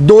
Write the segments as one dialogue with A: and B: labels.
A: 2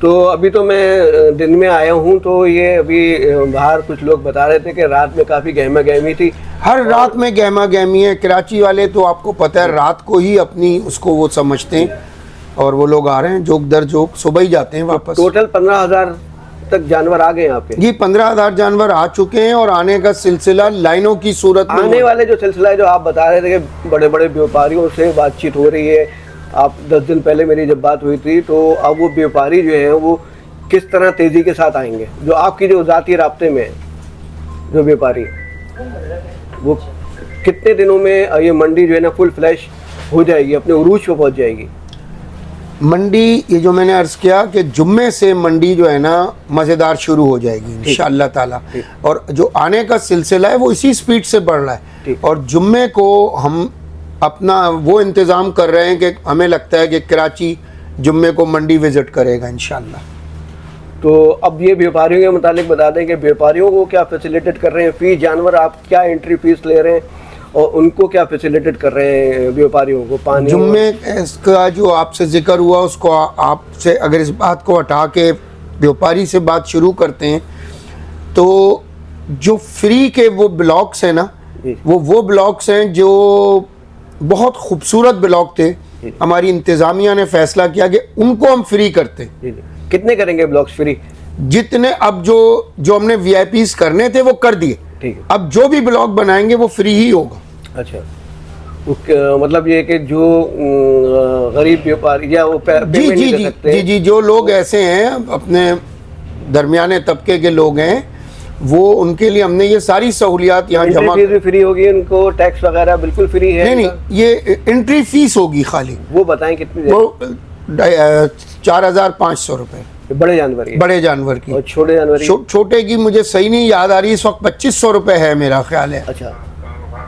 B: تو ابھی تو میں دن میں آیا ہوں تو یہ ابھی باہر کچھ لوگ بتا رہے تھے کہ رات میں کافی گہما گہمی تھی.
A: ہر رات میں گہما گہمی ہے. کراچی والے تو آپ کو پتہ ہے رات کو ہی اپنی اس کو وہ سمجھتے ہیں, اور وہ لوگ آ رہے ہیں جوک در جوک, صبح ہی جاتے ہیں واپس.
B: ٹوٹل 15,000 تک جانور آ گئے یہاں پہ
A: جی 15,000 جانور آ چکے ہیں, اور آنے کا سلسلہ لائنوں کی صورت میں
B: آنے والے جو سلسلہ ہے جو آپ بتا رہے تھے کہ بڑے بڑے بیوپاریوں سے بات چیت ہو رہی ہے. آپ 10 دن پہلے میری جب بات ہوئی تھی تو اب وہ بیوپاری جو ہیں وہ کس طرح تیزی کے ساتھ آئیں گے, جو آپ کی جو ذاتی رابطے میں جو بیوپاری وہ کتنے دنوں میں یہ منڈی جو ہے نا فل فلیش ہو جائے گی, اپنے عروج پہ پہنچ جائے گی؟
A: منڈی یہ جو میں نے عرض کیا کہ جمعے سے منڈی جو ہے نا مزیدار شروع ہو جائے گی انشاءاللہ تعالیٰ, اور جو آنے کا سلسلہ ہے وہ اسی سپیڈ سے بڑھ رہا ہے. اور جمعے کو ہم اپنا وہ انتظام کر رہے ہیں کہ ہمیں لگتا ہے کہ کراچی جمعے کو منڈی وزٹ کرے گا انشاءاللہ.
B: تو اب یہ بیوپاریوں کے متعلق بتا دیں کہ بیوپاریوں کو کیا فیسیلیٹیٹ کر رہے ہیں, فی جانور آپ کیا انٹری فیس لے رہے ہیں, اور ان کو کیا فیسیلیٹیٹ کر رہے ہیں بیوپاریوں کو؟ پانی
A: جمعے کا جو آپ سے ذکر ہوا اس کو آپ سے اگر اس بات کو ہٹا کے بیوپاری سے بات شروع کرتے ہیں تو جو فری کے وہ بلاکس ہیں نا, وہ بلاکس ہیں جو بہت خوبصورت بلاک تھے. ہماری انتظامیہ نے فیصلہ کیا کہ ان کو ہم فری کرتے.
B: کتنے کریں گے بلاکس فری؟
A: جتنے اب جو ہم نے وی آئی پیز کرنے تھے وہ کر دیے. اب جو بھی بلاک بنائیں گے وہ فری ہی ہوگا.
B: اچھا, مطلب یہ کہ جو غریب بیوپاری یا وہ
A: جی جو لوگ ایسے ہیں اپنے درمیانے طبقے کے لوگ ہیں, وہ ان کے لیے ہم نے یہ ساری سہولیات یہاں جمع
B: بھی فری ہوگی, ان کو ٹیکس وغیرہ بالکل فری ہے؟
A: نہیں, یہ انٹری فیس ہوگی خالی.
B: وہ بتائیں کتنی؟
A: وہ 4,500 روپے
B: بڑے جانور کی.
A: بڑے جانور کی.
B: اور چھوٹے جانور
A: چھوٹے کی مجھے صحیح نہیں یاد آ رہی, اس وقت 2,500 روپے ہے میرا خیال ہے.
B: اچھا,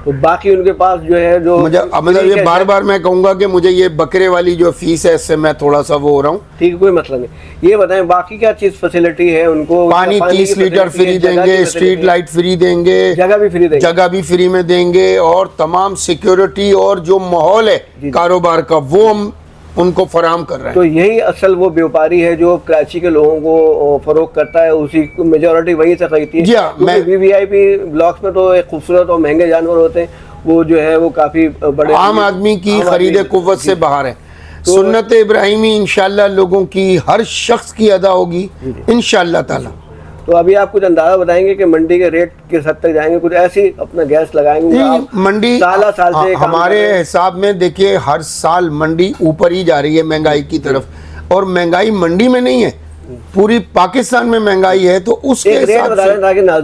B: تو باقی ان کے پاس جو ہے جو
A: مطلب یہ بار بار میں کہوں گا کہ مجھے یہ بکرے والی جو فیس ہے اس سے میں تھوڑا سا وہ ہو رہا ہوں.
B: ٹھیک ہے, کوئی مسئلہ نہیں. یہ بتائیں باقی کیا چیز فیسلٹی ہے ان کو؟
A: پانی 30 لیٹر فری دیں گے, اسٹریٹ لائٹ فری دیں گے,
B: جگہ بھی فری دیں گے,
A: جگہ بھی فری میں دیں گے, اور تمام سیکیورٹی اور جو ماحول ہے کاروبار کا وہ ہم ان کو فراہم کر رہے ہیں.
B: تو یہی اصل وہ بیوپاری ہے جو کراچی کے لوگوں کو فروغ کرتا ہے, اسی میجورٹی وہیں سے خریدتی ہے.
A: جی ہاں,
B: وی آئی پی بلاکس میں تو ایک خوبصورت اور مہنگے جانور ہوتے ہیں, وہ جو ہے وہ کافی بڑے
A: عام آدمی کی خرید قوت سے باہر ہے. سنت ابراہیمی انشاءاللہ لوگوں کی ہر شخص کی ادا ہوگی انشاءاللہ تعالیٰ.
B: تو ابھی آپ کچھ اندازہ بتائیں گے کہ منڈی کے ریٹ کس حد تک جائیں گے؟ کچھ ایسی اپنا گیس لگائیں گے؟
A: منڈی
B: سال سے
A: ہمارے حساب میں دیکھیے ہر سال منڈی اوپر ہی جا رہی ہے مہنگائی کی طرف, اور مہنگائی منڈی میں نہیں ہے, پوری پاکستان میں مہنگائی ہے. تو اس کے حساب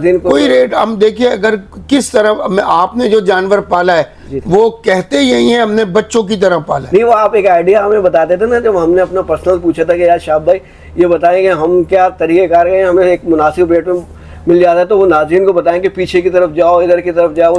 A: سے کوئی ریٹ ہم دیکھیے, اگر کس طرح آپ نے جو جانور پالا ہے وہ کہتے یہی ہیں ہم نے بچوں کی طرح پالا ہے.
B: نہیں, وہ آپ ایک آئیڈیا ہمیں بتاتے تھے نا, جب ہم نے اپنا پرسنل پوچھا تھا کہ یار شاہب بھائی یہ بتائیں کہ ہم کیا طریقہ کار ہیں ہمیں ایک مناسب ریٹ میں مل جاتا ہے, تو وہ ناظرین کو بتائیں کہ پیچھے کی طرف جاؤ, ادھر کی طرف جاؤ.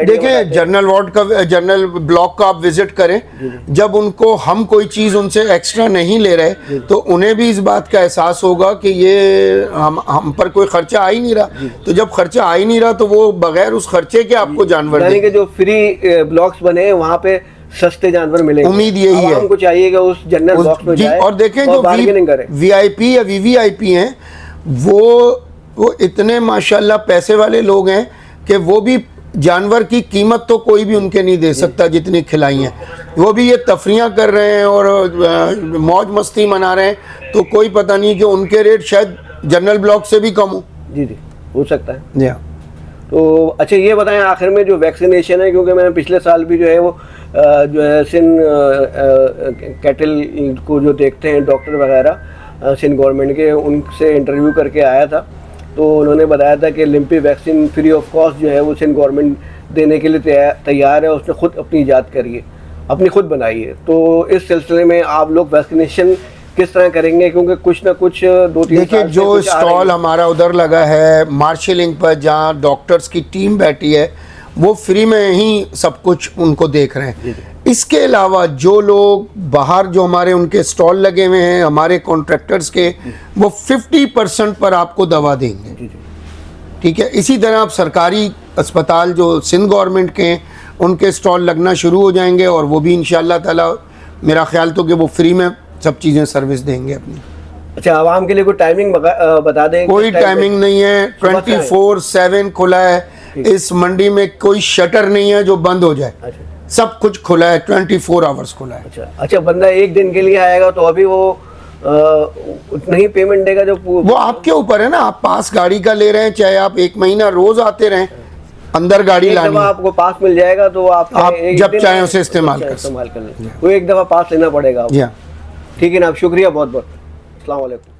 A: دیکھیں جنرل وارڈ کا جنرل بلاک کا آپ وزٹ کریں, جب ان کو ہم کوئی چیز ان سے ایکسٹرا نہیں لے رہے تو انہیں بھی اس بات کا احساس ہوگا کہ یہ ہم پر کوئی خرچہ آ ہی نہیں رہا. تو جب خرچہ آ ہی نہیں رہا تو وہ بغیر اس خرچے کے آپ کو جانور
B: یعنی کہ جو فری بلاکس بنے وہاں پہ سستے جانور ملیں گے.
A: امید یہی ہے.
B: ہم کو چاہیے کہ اس جنرل باکس میں جائے
A: اور دیکھیں جو وی آئی پی یا وی آئی پی ہیں وہ اتنے ماشاءاللہ پیسے والے لوگ ہیں کہ وہ بھی جانور کی قیمت تو کوئی بھی ان کے نہیں دے سکتا جتنی کھلائی ہیں. وہ بھی یہ تفریحاں کر رہے ہیں اور موج مستی منا رہے ہیں, تو کوئی پتہ نہیں کہ ان کے ریٹ شاید جنرل بلاک سے بھی کم ہو.
B: جی ہو سکتا ہے. تو اچھا یہ بتائیں آخر میں جو ویکسینیشن ہے, کیونکہ میں نے پچھلے سال بھی جو ہے وہ جو ہے سندھ کیٹل کو جو دیکھتے ہیں ڈاکٹر وغیرہ سندھ گورنمنٹ کے, ان سے انٹرویو کر کے آیا تھا, تو انہوں نے بتایا تھا کہ lumpy vaccine free of cost جو ہے وہ سندھ گورنمنٹ دینے کے لیے تیار ہے. اس نے خود اپنی ایجاد کری ہے, اپنی خود بنائی ہے. تو اس سلسلے میں آپ لوگ ویکسینیشن کس طرح کریں گے؟ کیونکہ کچھ نہ کچھ 2-3
A: دیکھیں جو اسٹال ہمارا ادھر لگا ہے مارشلنگ پر جہاں ڈاکٹرز کی ٹیم بیٹھی ہے, وہ فری میں ہی سب کچھ ان کو دیکھ رہے ہیں. اس کے علاوہ جو لوگ باہر جو ہمارے ان کے اسٹال لگے ہوئے ہیں ہمارے کانٹریکٹرز کے, وہ 50% پر آپ کو دوا دیں گے. ٹھیک ہے, اسی طرح آپ سرکاری اسپتال جو سندھ گورنمنٹ کے ہیں ان کے اسٹال لگنا شروع ہو جائیں گے, اور وہ بھی انشاءاللہ تعالی میرا خیال تو کہ وہ فری میں سب چیزیں سروس دیں گے اپنی.
B: اچھا عوام کے لیے کوئی ٹائمنگ بتا دیں؟
A: کوئی ٹائمنگ نہیں ہے, 24/7 کھلا ہے. اس منڈی میں کوئی شٹر نہیں ہے جو بند ہو جائے,
B: اچھا
A: سب کچھ کھلا ہے, 24 آورس کھلا ہے.
B: اچھا اچھا, بندہ ایک دن کے لیے آئے گا تو ابھی وہ اتنا ہی پیمنٹ دے گا جو
A: وہ آپ کے اوپر ہے نا, آپ پاس گاڑی کا لے رہے ہیں, چاہے آپ 1 مہینہ روز آتے رہیں, اندر گاڑی لانی ہے,
B: آپ کو پاس مل جائے گا تو آپ
A: جب چاہیں اسے استعمال کر
B: لیں. وہ ایک دفعہ پاس لینا پڑے گا.
A: جی ہاں.
B: ٹھیک ہے نا, آپ شکریہ بہت بہت. السلام علیکم.